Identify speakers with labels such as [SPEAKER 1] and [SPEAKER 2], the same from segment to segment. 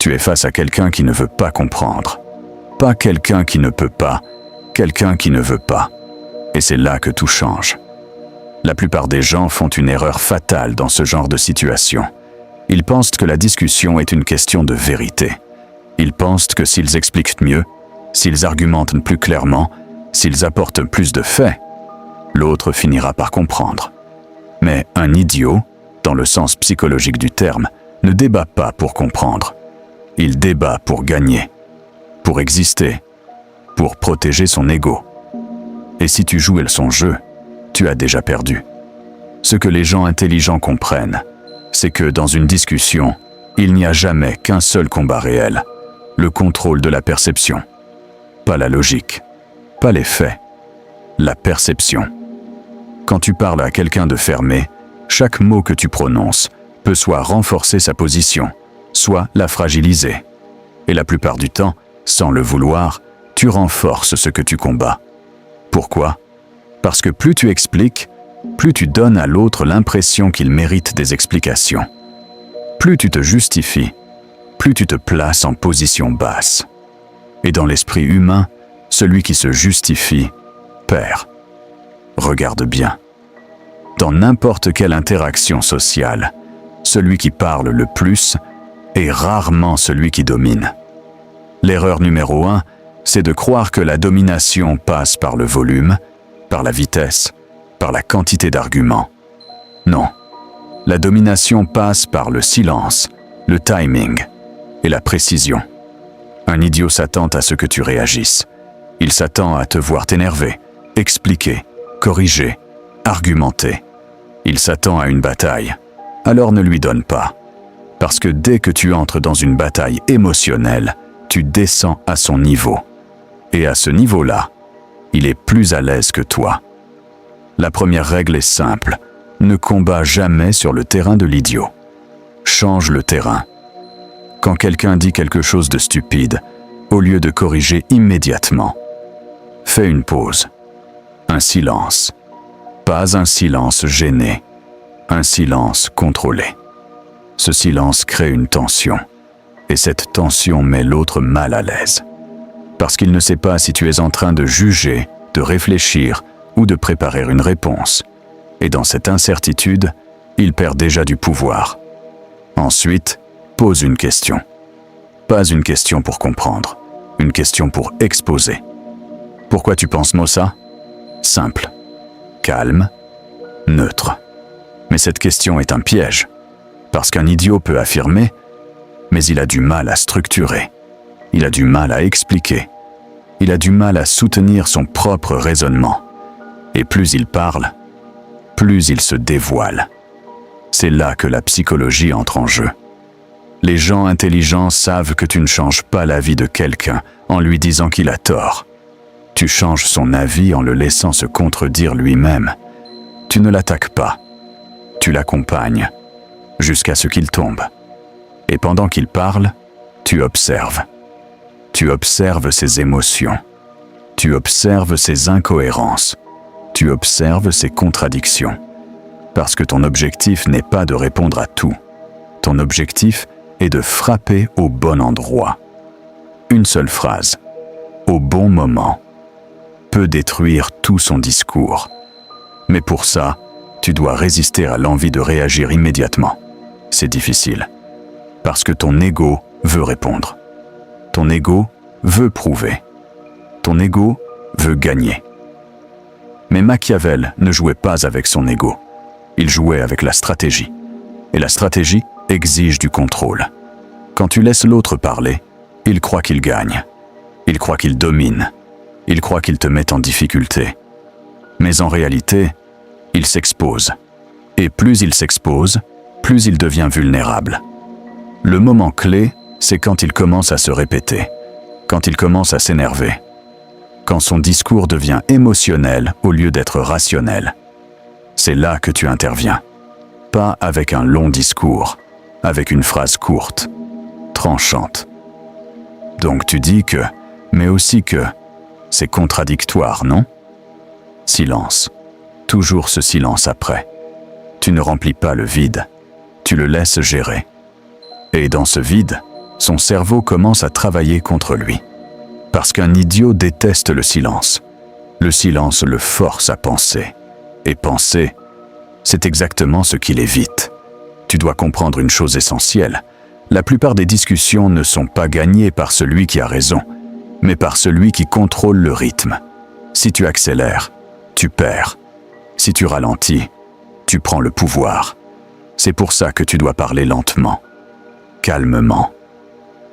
[SPEAKER 1] Tu es face à quelqu'un qui ne veut pas comprendre. Pas quelqu'un qui ne peut pas, quelqu'un qui ne veut pas. Et c'est là que tout change. La plupart des gens font une erreur fatale dans ce genre de situation. Ils pensent que la discussion est une question de vérité. Ils pensent que s'ils expliquent mieux, s'ils argumentent plus clairement, s'ils apportent plus de faits, l'autre finira par comprendre. Mais un idiot, dans le sens psychologique du terme, ne débat pas pour comprendre. Il débat pour gagner, pour exister, pour protéger son ego. Et si tu joues son jeu, tu as déjà perdu. Ce que les gens intelligents comprennent, c'est que dans une discussion, il n'y a jamais qu'un seul combat réel, le contrôle de la perception. Pas la logique, pas les faits, la perception. Quand tu parles à quelqu'un de fermé, chaque mot que tu prononces peut soit renforcer sa position, soit la fragiliser. Et la plupart du temps, sans le vouloir, tu renforces ce que tu combats. Pourquoi ? Parce que plus tu expliques, plus tu donnes à l'autre l'impression qu'il mérite des explications. Plus tu te justifies, plus tu te places en position basse. Et dans l'esprit humain, celui qui se justifie perd. Regarde bien. Dans n'importe quelle interaction sociale, celui qui parle le plus est rarement celui qui domine. L'erreur numéro 1, c'est de croire que la domination passe par le volume, par la vitesse, par la quantité d'arguments. Non. La domination passe par le silence, le timing et la précision. Un idiot s'attend à ce que tu réagisses. Il s'attend à te voir t'énerver, expliquer, corriger, argumenter. Il s'attend à une bataille. Alors ne lui donne pas. Parce que dès que tu entres dans une bataille émotionnelle, tu descends à son niveau. Et à ce niveau-là, il est plus à l'aise que toi. La première règle est simple. Ne combats jamais sur le terrain de l'idiot. Change le terrain. Quand quelqu'un dit quelque chose de stupide, au lieu de corriger immédiatement, fais une pause. Un silence. Pas un silence gêné. Un silence contrôlé. Ce silence crée une tension. Et cette tension met l'autre mal à l'aise. Parce qu'il ne sait pas si tu es en train de juger, de réfléchir ou de préparer une réponse. Et dans cette incertitude, il perd déjà du pouvoir. Ensuite, pose une question. Pas une question pour comprendre, une question pour exposer. Pourquoi tu penses ça ? Simple, calme, neutre. Mais cette question est un piège, parce qu'un idiot peut affirmer, mais il a du mal à structurer, il a du mal à expliquer, il a du mal à soutenir son propre raisonnement. Et plus il parle, plus il se dévoile. C'est là que la psychologie entre en jeu. Les gens intelligents savent que tu ne changes pas l'avis de quelqu'un en lui disant qu'il a tort. Tu changes son avis en le laissant se contredire lui-même. Tu ne l'attaques pas. Tu l'accompagnes jusqu'à ce qu'il tombe. Et pendant qu'il parle, tu observes. Tu observes ses émotions. Tu observes ses incohérences. Tu observes ses contradictions. Parce que ton objectif n'est pas de répondre à tout. Ton objectif est de frapper au bon endroit. Une seule phrase, au bon moment, peut détruire tout son discours. Mais pour ça, tu dois résister à l'envie de réagir immédiatement. C'est difficile. Parce que ton ego veut répondre. Ton ego veut prouver. Ton ego veut gagner. Mais Machiavel ne jouait pas avec son ego. Il jouait avec la stratégie. Et la stratégie exige du contrôle. Quand tu laisses l'autre parler, il croit qu'il gagne. Il croit qu'il domine. Il croit qu'il te met en difficulté. Mais en réalité, il s'expose. Et plus il s'expose, plus il devient vulnérable. Le moment clé, c'est quand il commence à se répéter, quand il commence à s'énerver, quand son discours devient émotionnel au lieu d'être rationnel. C'est là que tu interviens. Pas avec un long discours, avec une phrase courte, tranchante. Donc tu dis que, mais aussi que, c'est contradictoire, non ? Silence. Toujours ce silence après. Tu ne remplis pas le vide, tu le laisses gérer. Et dans ce vide, son cerveau commence à travailler contre lui. Parce qu'un idiot déteste le silence. Le silence le force à penser. Et penser, c'est exactement ce qu'il évite. Tu dois comprendre une chose essentielle. La plupart des discussions ne sont pas gagnées par celui qui a raison, mais par celui qui contrôle le rythme. Si tu accélères, tu perds. Si tu ralentis, tu prends le pouvoir. C'est pour ça que tu dois parler lentement, calmement,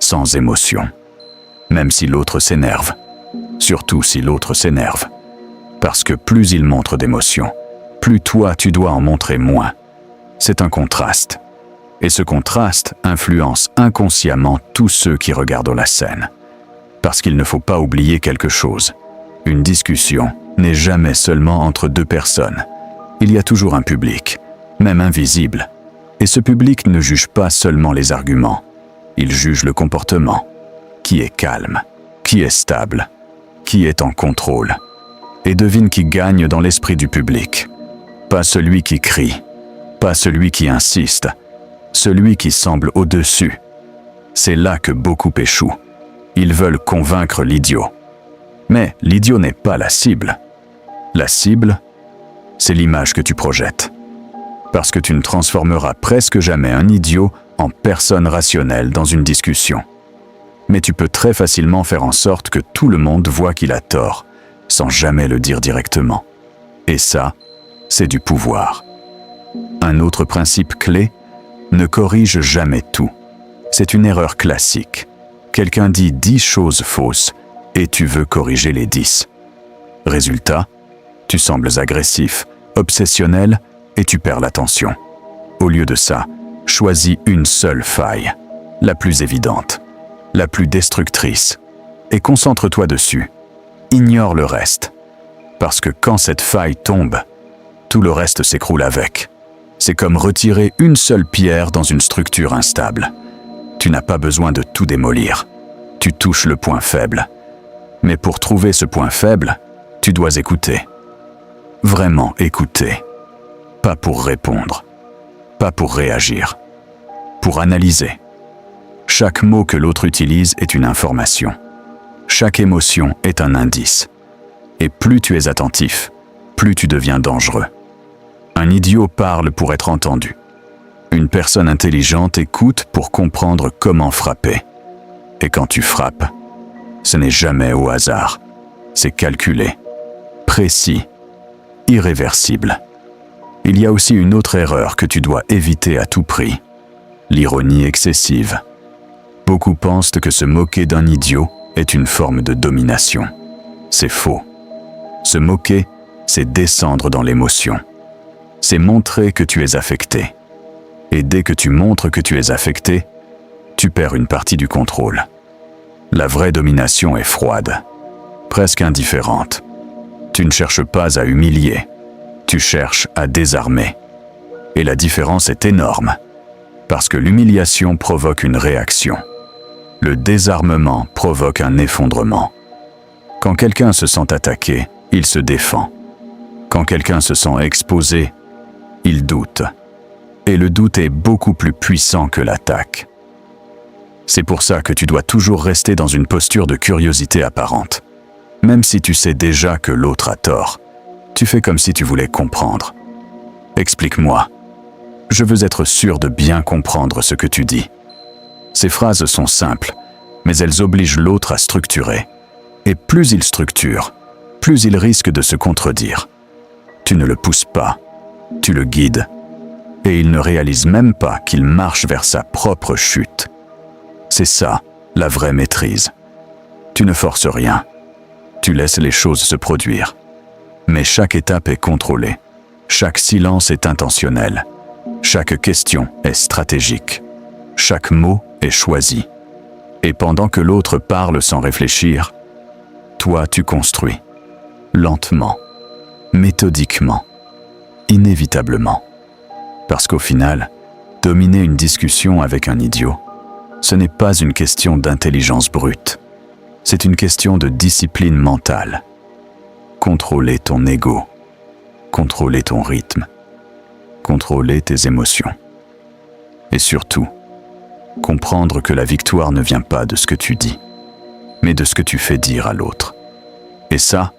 [SPEAKER 1] sans émotion. Même si l'autre s'énerve. Surtout si l'autre s'énerve. Parce que plus il montre d'émotion, plus toi tu dois en montrer moins. C'est un contraste. Et ce contraste influence inconsciemment tous ceux qui regardent la scène. Parce qu'il ne faut pas oublier quelque chose. Une discussion n'est jamais seulement entre deux personnes. Il y a toujours un public, même invisible. Et ce public ne juge pas seulement les arguments. Il juge le comportement. Qui est calme, qui est stable, qui est en contrôle. Et devine qui gagne dans l'esprit du public. Pas celui qui crie, pas celui qui insiste, celui qui semble au-dessus. C'est là que beaucoup échouent. Ils veulent convaincre l'idiot. Mais l'idiot n'est pas la cible. La cible, c'est l'image que tu projettes. Parce que tu ne transformeras presque jamais un idiot en personne rationnelle dans une discussion. Mais tu peux très facilement faire en sorte que tout le monde voit qu'il a tort, sans jamais le dire directement. Et ça, c'est du pouvoir. Un autre principe clé, ne corrige jamais tout. C'est une erreur classique. Quelqu'un dit 10 choses fausses et tu veux corriger les 10. Résultat, tu sembles agressif, obsessionnel et tu perds l'attention. Au lieu de ça, choisis une seule faille, la plus évidente, la plus destructrice, et concentre-toi dessus. Ignore le reste. Parce que quand cette faille tombe, tout le reste s'écroule avec. C'est comme retirer une seule pierre dans une structure instable. Tu n'as pas besoin de tout démolir. Tu touches le point faible. Mais pour trouver ce point faible, tu dois écouter. Vraiment écouter. Pas pour répondre. Pas pour réagir. Pour analyser. Chaque mot que l'autre utilise est une information. Chaque émotion est un indice. Et plus tu es attentif, plus tu deviens dangereux. Un idiot parle pour être entendu. Une personne intelligente écoute pour comprendre comment frapper. Et quand tu frappes, ce n'est jamais au hasard. C'est calculé, précis, irréversible. Il y a aussi une autre erreur que tu dois éviter à tout prix. L'ironie excessive. Beaucoup pensent que se moquer d'un idiot est une forme de domination. C'est faux. Se moquer, c'est descendre dans l'émotion. C'est montrer que tu es affecté. Et dès que tu montres que tu es affecté, tu perds une partie du contrôle. La vraie domination est froide, presque indifférente. Tu ne cherches pas à humilier, tu cherches à désarmer. Et la différence est énorme, parce que l'humiliation provoque une réaction. Le désarmement provoque un effondrement. Quand quelqu'un se sent attaqué, il se défend. Quand quelqu'un se sent exposé, il doute. Et le doute est beaucoup plus puissant que l'attaque. C'est pour ça que tu dois toujours rester dans une posture de curiosité apparente. Même si tu sais déjà que l'autre a tort, tu fais comme si tu voulais comprendre. Explique-moi. Je veux être sûr de bien comprendre ce que tu dis. Ces phrases sont simples, mais elles obligent l'autre à structurer. Et plus il structure, plus il risque de se contredire. Tu ne le pousses pas, tu le guides. Et il ne réalise même pas qu'il marche vers sa propre chute. C'est ça, la vraie maîtrise. Tu ne forces rien. Tu laisses les choses se produire. Mais chaque étape est contrôlée. Chaque silence est intentionnel. Chaque question est stratégique. Chaque mot est choisi. Et pendant que l'autre parle sans réfléchir, toi tu construis. Lentement, méthodiquement, inévitablement. Parce qu'au final, dominer une discussion avec un idiot, ce n'est pas une question d'intelligence brute. C'est une question de discipline mentale. Contrôler ton ego, contrôler ton rythme, contrôler tes émotions. Et surtout, comprendre que la victoire ne vient pas de ce que tu dis, mais de ce que tu fais dire à l'autre. Et ça,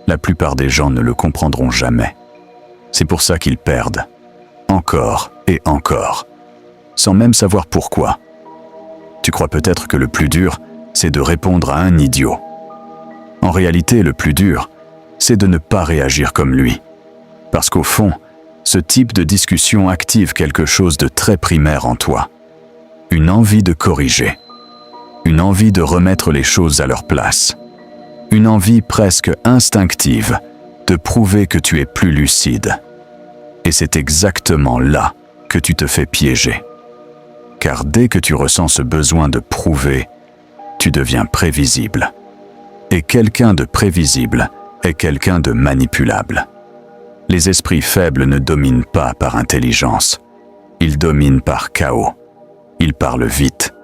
[SPEAKER 1] la plupart des gens ne le comprendront jamais. C'est pour ça qu'ils perdent, encore et encore, sans même savoir pourquoi. Tu crois peut-être que le plus dur, c'est de répondre à un idiot. En réalité, le plus dur, c'est de ne pas réagir comme lui. Parce qu'au fond, ce type de discussion active quelque chose de très primaire en toi. Une envie de corriger. Une envie de remettre les choses à leur place. Une envie presque instinctive de prouver que tu es plus lucide. Et c'est exactement là que tu te fais piéger. Car dès que tu ressens ce besoin de prouver, tu deviens prévisible. Et quelqu'un de prévisible est quelqu'un de manipulable. Les esprits faibles ne dominent pas par intelligence. Ils dominent par chaos. Ils parlent vite.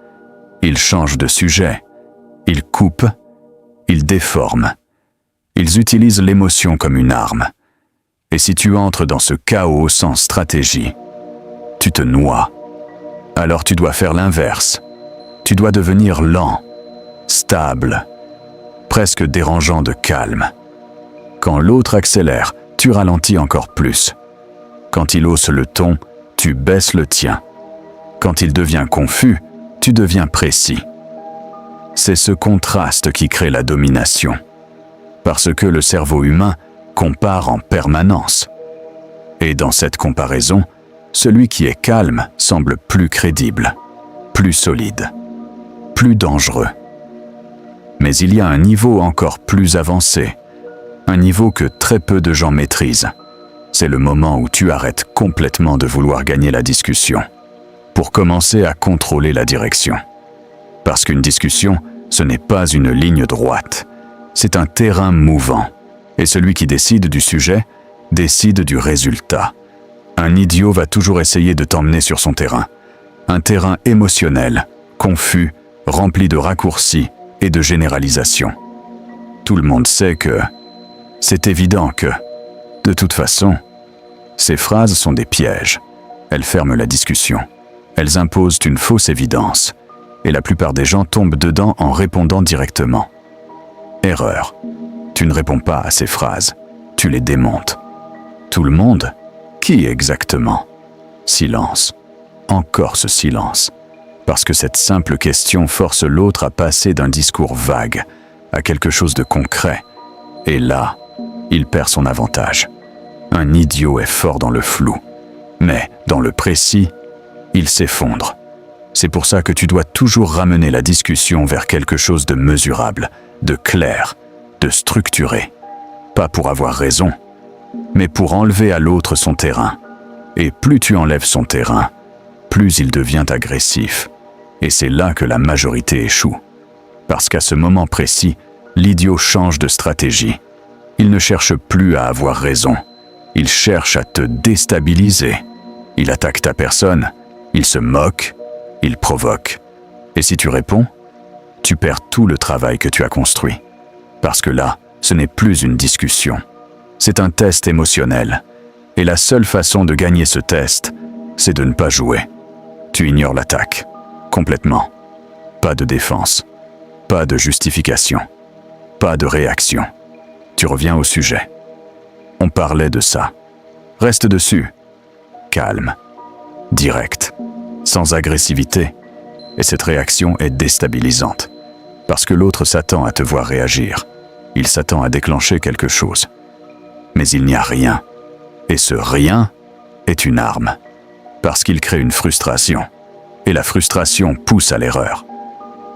[SPEAKER 1] Ils changent de sujet. Ils coupent. Ils déforment. Ils utilisent l'émotion comme une arme. Et si tu entres dans ce chaos sans stratégie, tu te noies. Alors tu dois faire l'inverse. Tu dois devenir lent, stable, presque dérangeant de calme. Quand l'autre accélère, tu ralentis encore plus. Quand il hausse le ton, tu baisses le tien. Quand il devient confus, tu deviens précis. C'est ce contraste qui crée la domination. Parce que le cerveau humain compare en permanence. Et dans cette comparaison, celui qui est calme semble plus crédible, plus solide, plus dangereux. Mais il y a un niveau encore plus avancé, un niveau que très peu de gens maîtrisent. C'est le moment où tu arrêtes complètement de vouloir gagner la discussion, pour commencer à contrôler la direction. Parce qu'une discussion, ce n'est pas une ligne droite, c'est un terrain mouvant. Et celui qui décide du sujet, décide du résultat. Un idiot va toujours essayer de t'emmener sur son terrain. Un terrain émotionnel, confus, rempli de raccourcis et de généralisations. Tout le monde sait que... C'est évident que... De toute façon, ces phrases sont des pièges. Elles ferment la discussion. Elles imposent une fausse évidence. Et la plupart des gens tombent dedans en répondant directement. Erreur. Tu ne réponds pas à ces phrases. Tu les démontes. Tout le monde? Qui exactement? Silence. Encore ce silence. Parce que cette simple question force l'autre à passer d'un discours vague à quelque chose de concret. Et là, il perd son avantage. Un idiot est fort dans le flou. Mais, dans le précis, il s'effondre. C'est pour ça que tu dois toujours ramener la discussion vers quelque chose de mesurable, de clair, de structuré. Pas pour avoir raison, mais pour enlever à l'autre son terrain. Et plus tu enlèves son terrain, plus il devient agressif. Et c'est là que la majorité échoue. Parce qu'à ce moment précis, l'idiot change de stratégie. Il ne cherche plus à avoir raison. Il cherche à te déstabiliser. Il attaque ta personne. Il se moque. Il provoque. Et si tu réponds, tu perds tout le travail que tu as construit. Parce que là, ce n'est plus une discussion. C'est un test émotionnel. Et la seule façon de gagner ce test, c'est de ne pas jouer. Tu ignores l'attaque. Complètement. Pas de défense. Pas de justification. Pas de réaction. Tu reviens au sujet. On parlait de ça. Reste dessus. Calme. Direct. Sans agressivité. Et cette réaction est déstabilisante. Parce que l'autre s'attend à te voir réagir. Il s'attend à déclencher quelque chose. Mais il n'y a rien. Et ce rien est une arme. Parce qu'il crée une frustration. Et la frustration pousse à l'erreur.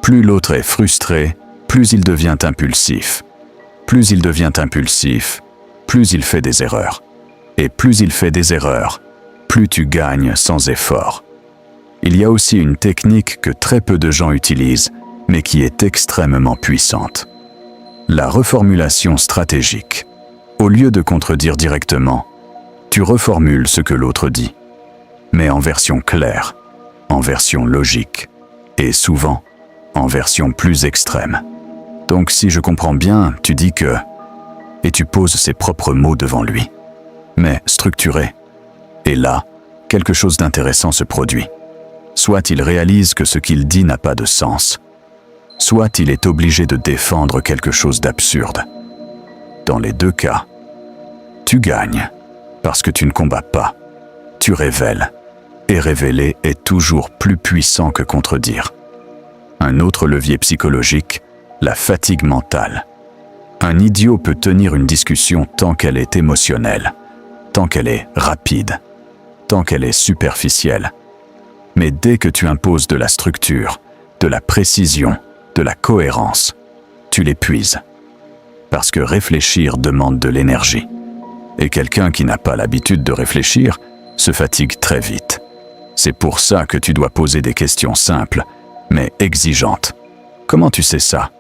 [SPEAKER 1] Plus l'autre est frustré, plus il devient impulsif. Plus il devient impulsif, plus il fait des erreurs. Et plus il fait des erreurs, plus tu gagnes sans effort. Il y a aussi une technique que très peu de gens utilisent, mais qui est extrêmement puissante. La reformulation stratégique. Au lieu de contredire directement, tu reformules ce que l'autre dit, mais en version claire, en version logique, et souvent en version plus extrême. Donc si je comprends bien, tu dis que... Et tu poses ses propres mots devant lui, mais structuré. Et là, quelque chose d'intéressant se produit. Soit il réalise que ce qu'il dit n'a pas de sens, soit il est obligé de défendre quelque chose d'absurde. Dans les deux cas, tu gagnes, parce que tu ne combats pas, tu révèles, et révéler est toujours plus puissant que contredire. Un autre levier psychologique, la fatigue mentale. Un idiot peut tenir une discussion tant qu'elle est émotionnelle, tant qu'elle est rapide, tant qu'elle est superficielle. Mais dès que tu imposes de la structure, de la précision, de la cohérence, tu l'épuises. Parce que réfléchir demande de l'énergie. Et quelqu'un qui n'a pas l'habitude de réfléchir se fatigue très vite. C'est pour ça que tu dois poser des questions simples, mais exigeantes. Comment tu sais ça?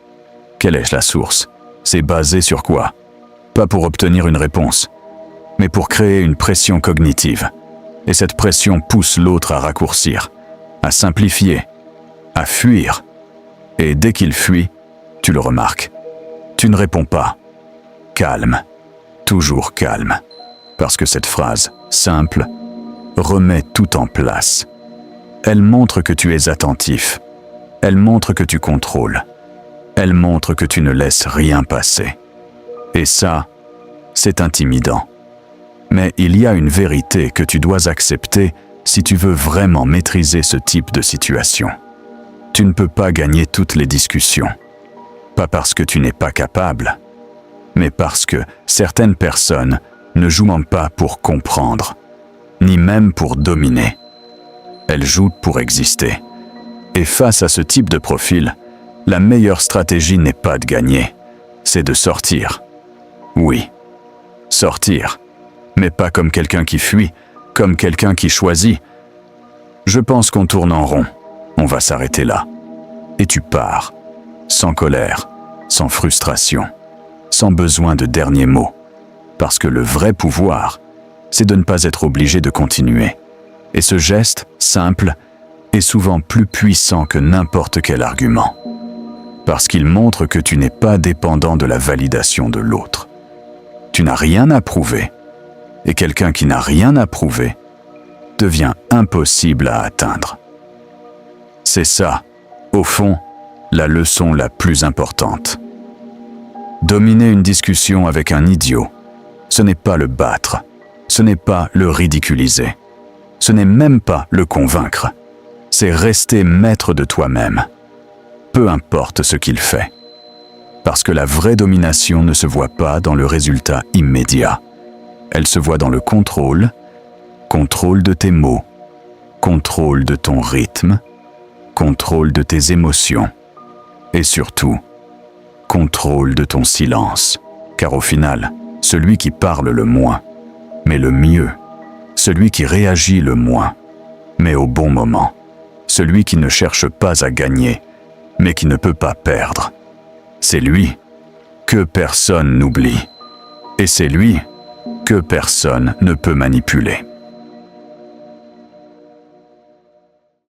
[SPEAKER 1] Quelle est la source? C'est basé sur quoi? Pas pour obtenir une réponse, mais pour créer une pression cognitive. Et cette pression pousse l'autre à raccourcir, à simplifier, à fuir. Et dès qu'il fuit, tu le remarques. Tu ne réponds pas. Calme, toujours calme. Parce que cette phrase, simple, remet tout en place. Elle montre que tu es attentif. Elle montre que tu contrôles. Elle montre que tu ne laisses rien passer. Et ça, c'est intimidant. Mais il y a une vérité que tu dois accepter si tu veux vraiment maîtriser ce type de situation. Tu ne peux pas gagner toutes les discussions. Pas parce que tu n'es pas capable, mais parce que certaines personnes ne jouent pas pour comprendre, ni même pour dominer. Elles jouent pour exister. Et face à ce type de profil, la meilleure stratégie n'est pas de gagner, c'est de sortir. Oui, sortir, mais pas comme quelqu'un qui fuit, comme quelqu'un qui choisit. Je pense qu'on tourne en rond, on va s'arrêter là. Et tu pars, sans colère, sans frustration, sans besoin de dernier mot. Parce que le vrai pouvoir, c'est de ne pas être obligé de continuer. Et ce geste, simple, est souvent plus puissant que n'importe quel argument. Parce qu'il montre que tu n'es pas dépendant de la validation de l'autre. Tu n'as rien à prouver. Et quelqu'un qui n'a rien à prouver devient impossible à atteindre. C'est ça, au fond, la leçon la plus importante. Dominer une discussion avec un idiot, ce n'est pas le battre, ce n'est pas le ridiculiser, ce n'est même pas le convaincre, c'est rester maître de toi-même, peu importe ce qu'il fait. Parce que la vraie domination ne se voit pas dans le résultat immédiat. Elle se voit dans le contrôle de tes mots, contrôle de ton rythme, contrôle de tes émotions, et surtout, contrôle de ton silence. Car au final, celui qui parle le moins, mais le mieux, celui qui réagit le moins, mais au bon moment, celui qui ne cherche pas à gagner, mais qui ne peut pas perdre, c'est lui que personne n'oublie. Et c'est lui que personne ne peut manipuler.